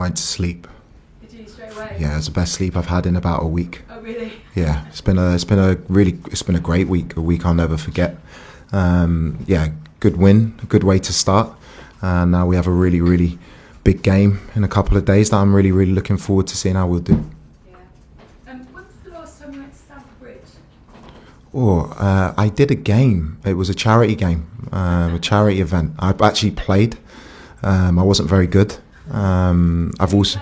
Went to sleep. Did you straight away? Yeah, it's the best sleep I've had in about a week. Oh really? Yeah, it's been a great week. A week I'll never forget. Yeah, good win, a good way to start. Now we have a really big game in a couple of days that I'm really looking forward to seeing how we'll do. Yeah. When's the last time you went to Stamford Bridge? I did a game. It was a charity game, a charity event. I actually played. I wasn't very good. I've also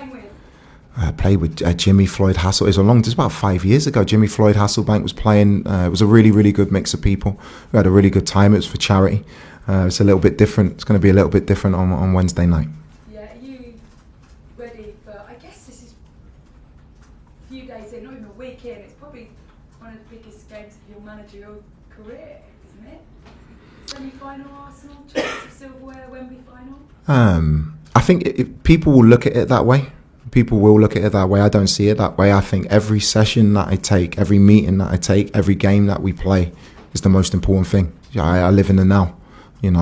played with Jimmy Floyd Hassel. It was about 5 years ago. Jimmy Floyd Hasselbank was playing. It was a really good mix of people. We had a really good time. It was for charity. It's a little bit different. It's going to be a little bit different on Wednesday night. Yeah, are you ready for, I guess this is a few days in, not even a week in, it's probably one of the biggest games of your managerial career, isn't it? Semi-final Arsenal, chance of silverware, Wembley final? I think people will look at it that way. People will look at it that way. I don't see it that way. I think every session that I take, every meeting that I take, every game that we play is the most important thing. I live in the now,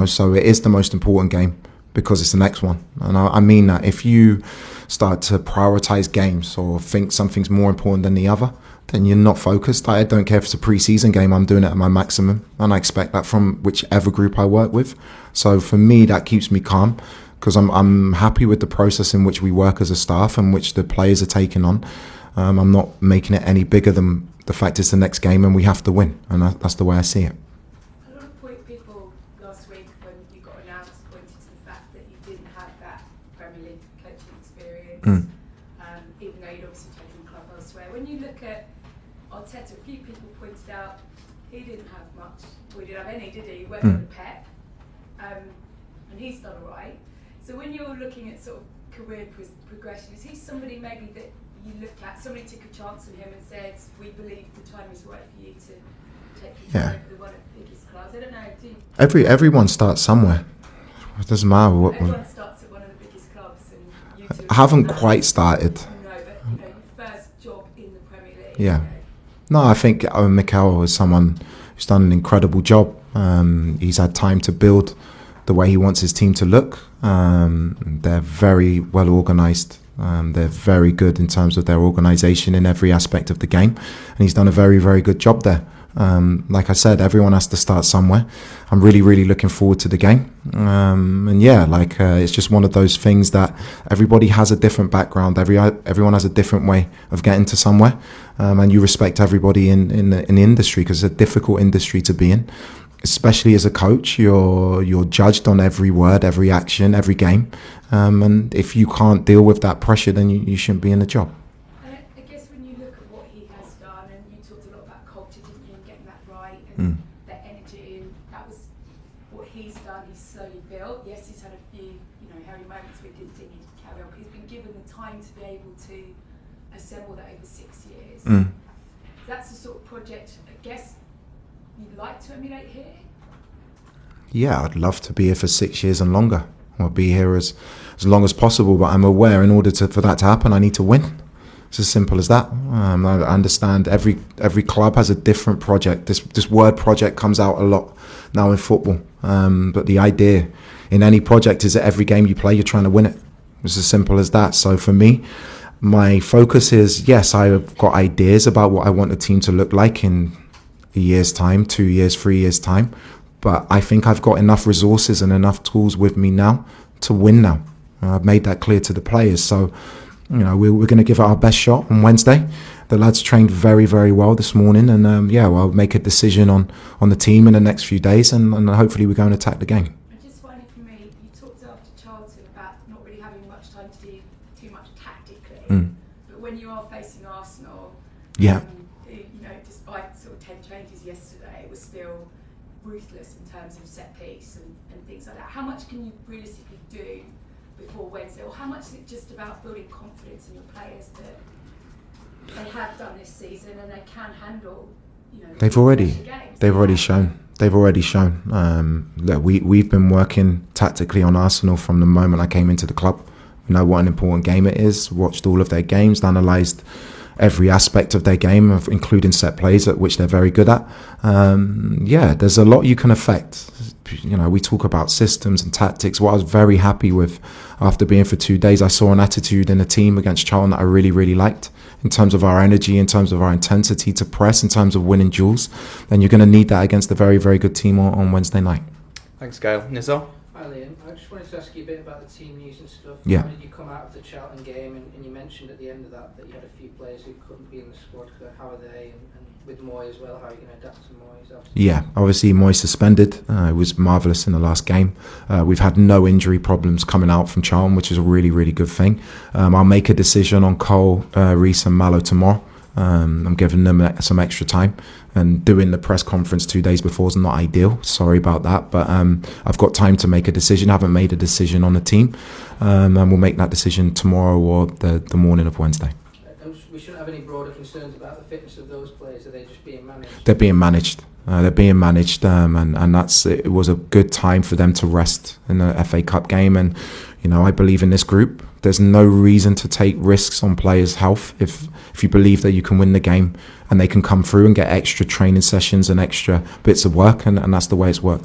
so it is the most important game because it's the next one. And I mean that if you start to prioritize games or think something's more important than the other, then you're not focused. I don't care if it's a pre-season game, I'm doing it at my maximum. And I expect that from whichever group I work with. So for me, that keeps me calm. Because I'm happy with the process in which we work as a staff and which the players are taking on. I'm not making it any bigger than the fact it's the next game and we have to win, and that's the way I see it. A lot of people last week when you got announced pointed to the fact that you didn't have that Premier League coaching experience, even though you'd obviously taken the club elsewhere. When you look at Arteta, a few people pointed out he didn't have much, well, he didn't have any, did he? He went with Pep, and he's done all right. So when you're looking at sort of career progression, is he somebody maybe that you looked at, somebody took a chance on him and said, we believe the time is right for you to take control over one of the biggest clubs? I don't know, do you... Everyone starts somewhere. It doesn't matter what... Everyone starts at one of the biggest clubs, and you two... I haven't quite started. No, but your first job in the Premier League. Yeah. No, I think Mikel is someone who's done an incredible job. He's had time to build the way he wants his team to look. They're very well organised. They're very good in terms of their organisation in every aspect of the game. And he's done a very good job there. Like I said, everyone has to start somewhere. I'm really looking forward to the game. And yeah, it's just one of those things that everybody has a different background. Everyone has a different way of getting to somewhere. And you respect everybody in the industry because it's a difficult industry to be in. Especially as a coach, you're judged on every word, every action, every game. And if you can't deal with that pressure, then you shouldn't be in the job. I guess when you look at what he has done, and you talked a lot about culture, didn't you, and getting that right, and that energy, and that was what he's done. He's slowly built. Yes, he's had a few, hairy moments where he didn't think he'd carry on, but he's been given the time to be able to assemble that over 6 years. That's the sort of project, I guess, you'd like to emulate here? Yeah, I'd love to be here for 6 years and longer. I'll be here as long as possible, but I'm aware in order for that to happen, I need to win. It's as simple as that. I understand every club has a different project. This word project comes out a lot now in football. But the idea in any project is that every game you play, you're trying to win it. It's as simple as that. So for me, my focus is, yes, I've got ideas about what I want the team to look like in a year's time, 2 years, 3 years' time. But I think I've got enough resources and enough tools with me now to win now. I've made that clear to the players. So, we're going to give it our best shot on Wednesday. The lads trained very well this morning. And, I'll make a decision on the team in the next few days. And hopefully we go and attack the game. And just finally for me, you talked after Charlton about not really having much time to do too much tactically. But when you are facing Arsenal... Yeah. Despite sort of 10 changes yesterday, it was still ruthless in terms of set piece and things like that. How much can you realistically do before Wednesday, or how much is it just about building confidence in your players that they have done this season and they can handle, They've already shown. Look, we've been working tactically on Arsenal from the moment I came into the club. We know what an important game it is. Watched all of their games, analysed every aspect of their game, including set plays, at which they're very good at. There's a lot you can affect. We talk about systems and tactics. What I was very happy with after being for 2 days, I saw an attitude in the team against Charlton that I really, really liked, in terms of our energy, in terms of our intensity to press, in terms of winning duels. And you're going to need that against a very, very good team on Wednesday night. Thanks, Gail. Nizar? Hi Liam, I just wanted to ask you a bit about the team news and stuff. Yeah. How did you come out of the Charlton game, and you mentioned at the end of that you had a few players who couldn't be in the squad. How are they, and with Moy as well, how are you going to adapt to Moy? Yeah, obviously Moy suspended. It was marvellous in the last game. We've had no injury problems coming out from Charlton, which is a really, really good thing. I'll make a decision on Cole, Reece and Mallow tomorrow. I'm giving them some extra time, and doing the press conference 2 days before is not ideal. Sorry about that, but I've got time to make a decision. I haven't made a decision on the team, and we'll make that decision tomorrow or the morning of Wednesday. We shouldn't have any broader concerns about the fitness of those players. Are they just being managed? They're being managed. And it was a good time for them to rest in the FA Cup game. And I believe in this group. There's no reason to take risks on players' health if you believe that you can win the game and they can come through and get extra training sessions and extra bits of work, and that's the way it's worked out.